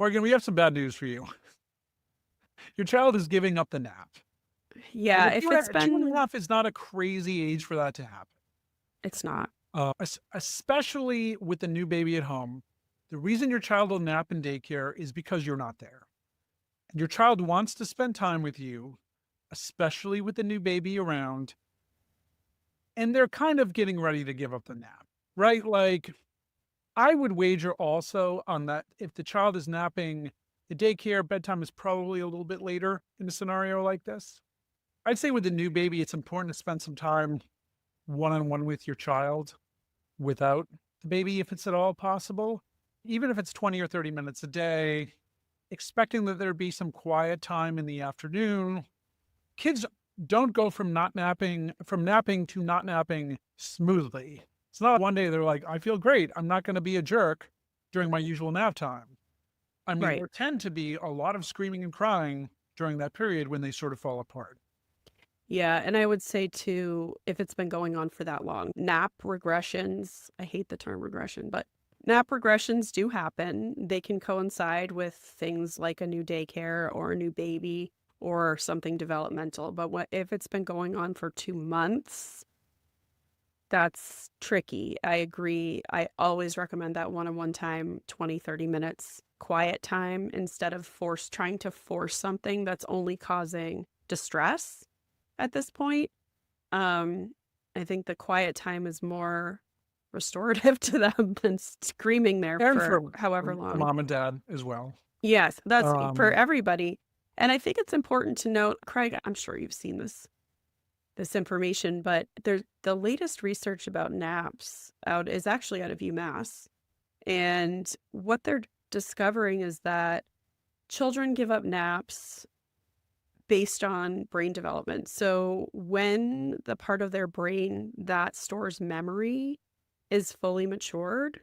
Morgan, we have some bad news for you. Your child is giving up the nap. Yeah, if it's Two and a been half is not a crazy age for that to happen. it's not. Especially with the new baby at home. The reason your child will nap in daycare is because you're not there. And your child wants to spend time with you, especially with the new baby around. And they're kind of getting ready to give up the nap, right? Like, I would wager also on that if the child is napping, the daycare bedtime is probably a little bit later in a scenario like this. I'd say with the new baby, it's important to spend some time one on one with your child without the baby, if it's at all possible. Even if it's 20 or 30 minutes a day, expecting that there be some quiet time in the afternoon. Kids don't go from napping to not napping smoothly. It's not one day they're like, I feel great. I'm not going to be a jerk during my usual nap time. I mean, Right. there tend to be a lot of screaming and crying during that period when they sort of fall apart. Yeah, and I would say too, if it's been going on for that long, nap regressions, I hate the term regression, but nap regressions do happen. They can coincide with things like a new daycare or a new baby or something developmental. But if it's been going on for 2 months, that's tricky. I agree. I always recommend that one-on-one time, 20, 30 minutes quiet time instead of trying to force something that's only causing distress at this point. Um, I think the quiet time is more restorative to them than screaming there And for for, however for long. mom and dad as well. Yes, that's for Um, everybody. And I think it's important to note, Craig, I'm sure you've seen this information, but there's the latest research about naps out is actually out of UMass. And what they're discovering is that children give up naps based on brain development. So when the part of their brain that stores memory is fully matured,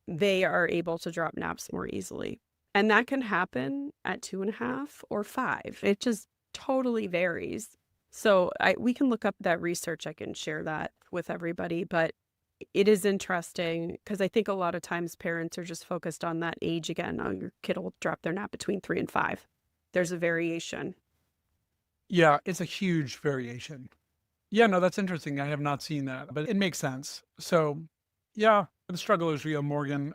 they are able to drop naps more easily. And that can happen at 2.5 or 5. It just totally varies. So we can look up that research. I can share that with everybody. But it is interesting because I think a lot of times parents are just focused on that age again. Oh, your kid will drop their nap between 3 and 5. There's a variation. yeah, it's a huge variation. Yeah, no, that's interesting. I have not seen that, but it makes sense. So, yeah, the struggle is real, Morgan.